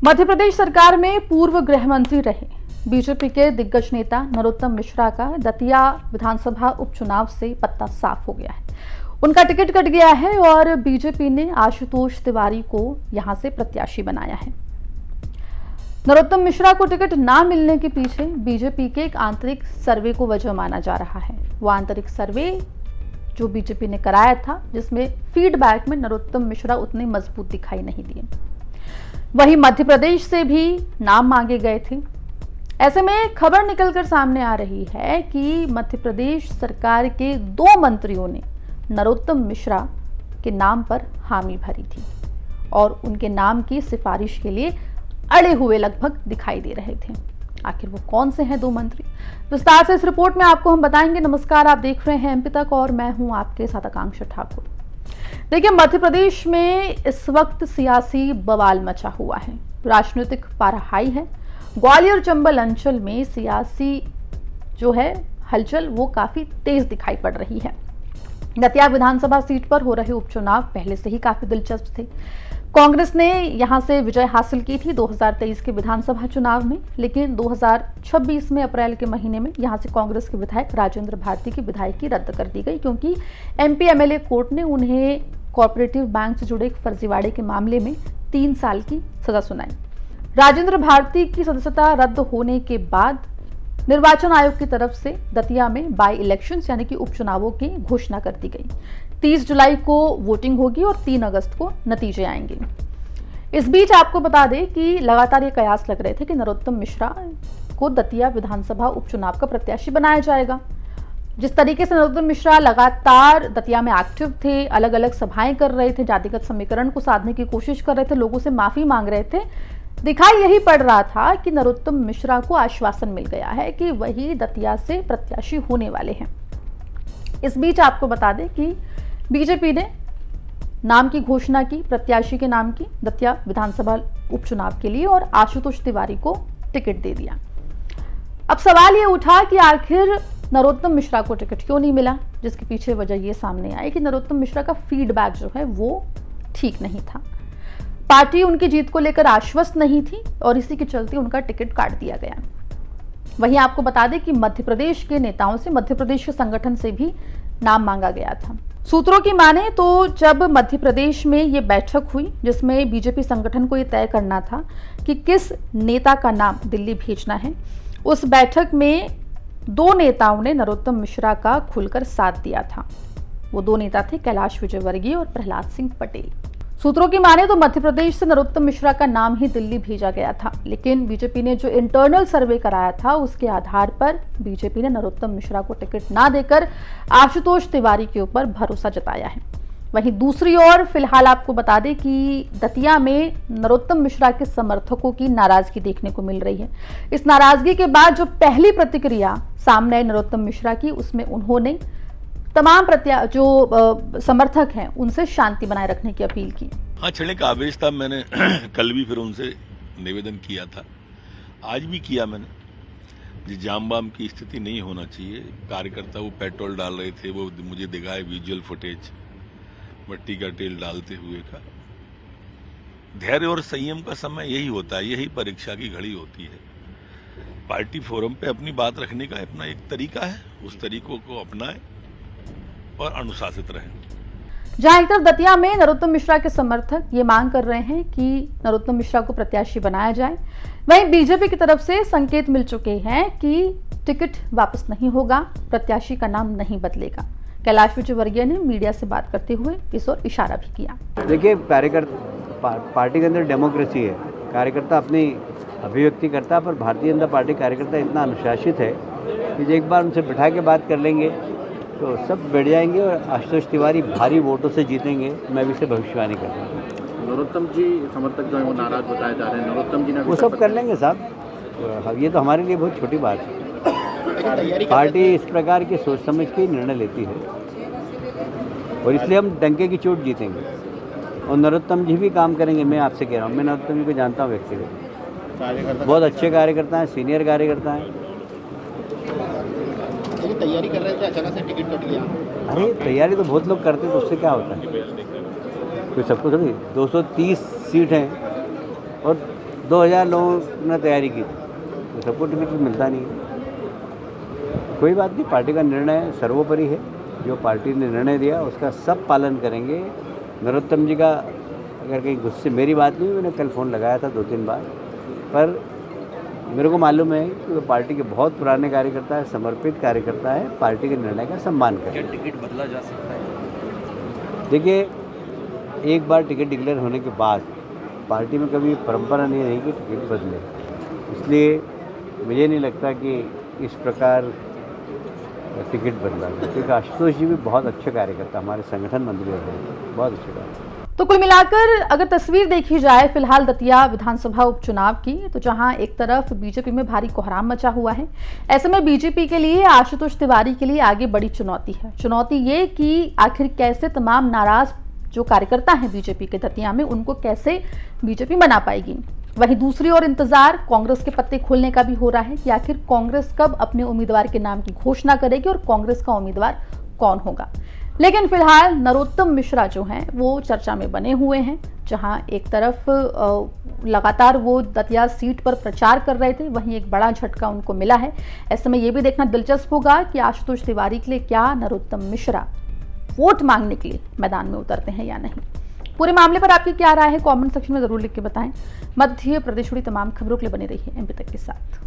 मध्य प्रदेश सरकार में पूर्व गृह मंत्री रहे बीजेपी के दिग्गज नेता नरोत्तम मिश्रा का दतिया विधानसभा उपचुनाव से पत्ता साफ हो गया है। उनका टिकट कट गया है और बीजेपी ने आशुतोष तिवारी को यहां से प्रत्याशी बनाया है। नरोत्तम मिश्रा को टिकट ना मिलने के पीछे बीजेपी के एक आंतरिक सर्वे को वजह माना जा रहा है। वो आंतरिक सर्वे जो बीजेपी ने कराया था, जिसमें फीडबैक में नरोत्तम मिश्रा उतने मजबूत दिखाई नहीं दिए। वहीं मध्य प्रदेश से भी नाम मांगे गए थे। ऐसे में खबर निकलकर सामने आ रही है कि मध्य प्रदेश सरकार के 2 मंत्रियों ने नरोत्तम मिश्रा के नाम पर हामी भरी थी और उनके नाम की सिफारिश के लिए अड़े हुए लगभग दिखाई दे रहे थे। आखिर वो कौन से हैं 2 मंत्री, विस्तार से इस रिपोर्ट में आपको हम बताएंगे। नमस्कार, आप देख रहे हैं एमपी तक और मैं हूं आपके साथ आकांक्षा ठाकुर। देखिए, मध्य प्रदेश में इस वक्त सियासी बवाल मचा हुआ है, राजनीतिक पारा हाई है। ग्वालियर चंबल अंचल में सियासी जो है हलचल वो काफी तेज दिखाई पड़ रही है। दतिया विधानसभा सीट पर हो रहे उपचुनाव पहले से ही काफी दिलचस्प थे। कांग्रेस ने यहां से विजय हासिल की थी 2023 के विधानसभा चुनाव में, लेकिन 2026 में अप्रैल के महीने में यहां से कांग्रेस के विधायक राजेंद्र भारती की विधायकी रद्द कर दी गई, क्योंकि एमपी एमएलए कोर्ट ने उन्हें कोऑपरेटिव बैंक से जुड़े एक फर्जीवाड़े के मामले में 3 साल की सजा सुनाई। राजेंद्र भारती की सदस्यता रद्द होने के बाद निर्वाचन आयोग की तरफ से दतिया में बाई इलेक्शंस यानी कि उपचुनावों की घोषणा कर दी गई। 30 जुलाई को वोटिंग होगी और 3 अगस्त को नतीजे आएंगे। इस बीच आपको बता दें कि लगातार ये कयास लग रहे थे कि नरोत्तम मिश्रा को दतिया विधानसभा उपचुनाव का प्रत्याशी बनाया जाएगा। जिस तरीके से नरोत्तम मिश्रा लगातार दतिया में एक्टिव थे, अलग अलग सभाएं कर रहे थे, जातिगत समीकरण को साधने की कोशिश कर रहे थे, लोगों से माफी मांग रहे थे, दिखाई यही पड़ रहा था कि नरोत्तम मिश्रा को आश्वासन मिल गया है कि वही दतिया से प्रत्याशी होने वाले हैं। इस बीच आपको बता दें कि बीजेपी ने नाम की घोषणा की, प्रत्याशी के नाम की, दतिया विधानसभा उपचुनाव के लिए, और आशुतोष तिवारी को टिकट दे दिया। अब सवाल ये उठा कि आखिर नरोत्तम मिश्रा को टिकट क्यों नहीं मिला, जिसके पीछे वजह ये सामने आई कि नरोत्तम मिश्रा का फीडबैक जो है वो ठीक नहीं था। पार्टी उनकी जीत को लेकर आश्वस्त नहीं थी और इसी के चलते उनका टिकट काट दिया गया। वहीं आपको बता दें कि मध्य प्रदेश के नेताओं से, मध्य प्रदेश के संगठन से भी नाम मांगा गया था। सूत्रों की माने तो जब मध्य प्रदेश में ये बैठक हुई, जिसमें बीजेपी संगठन को ये तय करना था कि किस नेता का नाम दिल्ली भेजना है, उस बैठक में 2 नेताओं ने नरोत्तम मिश्रा का खुलकर साथ दिया था। वो 2 नेता थे कैलाश विजयवर्गीय और प्रहलाद सिंह पटेल। सूत्रों की माने तो मध्य प्रदेश से नरोत्तम मिश्रा का नाम ही दिल्ली भेजा गया था, लेकिन बीजेपी ने जो इंटरनल सर्वे कराया था उसके आधार पर बीजेपी ने नरोत्तम मिश्रा को टिकट ना देकर आशुतोष तिवारी के ऊपर भरोसा जताया है। वहीं दूसरी ओर फिलहाल आपको बता दें कि दतिया में नरोत्तम मिश्रा के समर्थकों की नाराजगी देखने को मिल रही है। इस नाराजगी के बाद जो पहली प्रतिक्रिया सामने आई नरोत्तम मिश्रा की, उसमें उन्होंने तमाम समर्थक हैं उनसे शांति बनाए रखने की अपील की। हाँ, छिड़ने का आवेश था। मैंने कल भी फिर उनसे निवेदन किया था, आज भी किया मैंने। जाम बाम की स्थिति नहीं होना चाहिए। कार्यकर्ता वो पेट्रोल डाल रहे थे, वो मुझे दिखाए विजुअल फुटेज मट्टी का तेल डालते हुए का। धैर्य और संयम का समय यही होता है, यही परीक्षा की घड़ी होती है। पार्टी फोरम पे अपनी बात रखने का अपना एक तरीका है, उस तरीकों को अपनाएं और अनुशासित रहें। जहां एक तरफ दतिया में नरोत्तम मिश्रा के समर्थक ये मांग कर रहे हैं कि नरोत्तम मिश्रा को प्रत्याशी बनाया जाए, वहीं बीजेपी की तरफ से संकेत मिल चुके हैं कि टिकट वापस नहीं होगा, प्रत्याशी का नाम नहीं बदलेगा। कैलाश विजयवर्गीय ने मीडिया से बात करते हुए इस ओर इशारा भी किया। देखिए, पार्टी के अंदर डेमोक्रेसी है, कार्यकर्ता अपनी अभिव्यक्ति करता है, पर भारतीय जनता पार्टी कार्यकर्ता इतना अनुशासित है कि एक बार उनसे बिठा के बात कर लेंगे तो सब बैठ जाएंगे और आशुतोष तिवारी भारी वोटों से जीतेंगे। मैं भी इसे भविष्यवाणी करता हूँ। नरोत्तम जी समर्थक जो है वो नाराज बताए जा रहे हैं। नरोत्तम जी ने वो सब कर लेंगे साहब, ये तो हमारे लिए बहुत छोटी बात है। पार्टी इस प्रकार की सोच समझ के निर्णय लेती है और इसलिए हम डंके की चोट जीतेंगे और नरोत्तम जी भी काम करेंगे। मैं आपसे कह रहा हूँ, मैं नरोत्तम जी को जानता हूँ व्यक्तिगत, बहुत अच्छे कार्यकर्ता हैं, सीनियर कार्यकर्ता हैं। तैयारी कर रहे थे, अचानक से टिकट कट गया। अरे तैयारी तो बहुत लोग करते हैं, तो उससे क्या होता है, कोई सबको थोड़ी। 230 सीट हैं और 2000 लोगों ने तैयारी की थी, तो सबको टिकट मिलता नहीं है। कोई बात नहीं, पार्टी का निर्णय सर्वोपरि है। जो पार्टी ने निर्णय दिया उसका सब पालन करेंगे। नरोत्तम जी का अगर कहीं गुस्से, मेरी बात नहीं, मैंने कल फ़ोन लगाया था 2-3 बार, पर मेरे को मालूम है कि वो पार्टी के बहुत पुराने कार्यकर्ता है, समर्पित कार्यकर्ता है, पार्टी के निर्णय का सम्मान करें। क्या टिकट बदला जा सकता है? देखिए, एक बार टिकट डिक्लेयर होने के बाद पार्टी में कभी परंपरा नहीं रही कि टिकट बदले, इसलिए मुझे नहीं लगता कि इस प्रकार टिकट बदला जाए। क्योंकि आशुतोष जी भी बहुत अच्छे कार्यकर्ता, हमारे संगठन मंत्री रहे, बहुत अच्छे कार्यकर्ता। तो कुल मिलाकर अगर तस्वीर देखी जाए फिलहाल दतिया विधानसभा उपचुनाव की, तो जहां एक तरफ बीजेपी में भारी कोहराम मचा हुआ है, ऐसे में बीजेपी के लिए आशुतोष तिवारी के लिए आगे बड़ी चुनौती है। चुनौती ये कि आखिर कैसे तमाम नाराज जो कार्यकर्ता हैं बीजेपी के दतिया में, उनको कैसे बीजेपी मना पाएगी। वहीं दूसरी ओर इंतजार कांग्रेस के पत्ते खोलने का भी हो रहा है कि आखिर कांग्रेस कब अपने उम्मीदवार के नाम की घोषणा करेगी और कांग्रेस का उम्मीदवार कौन होगा। लेकिन फिलहाल नरोत्तम मिश्रा जो हैं वो चर्चा में बने हुए हैं, जहां एक तरफ लगातार वो दतिया सीट पर प्रचार कर रहे थे, वहीं एक बड़ा झटका उनको मिला है। ऐसे में ये भी देखना दिलचस्प होगा कि आशुतोष तिवारी के लिए क्या नरोत्तम मिश्रा वोट मांगने के लिए मैदान में उतरते हैं या नहीं। पूरे मामले पर आपकी क्या राय है, कमेंट सेक्शन में जरूर लिख के बताएं। मध्य प्रदेश जुड़ी तमाम खबरों के लिए बने रहिए एमपी तक के साथ।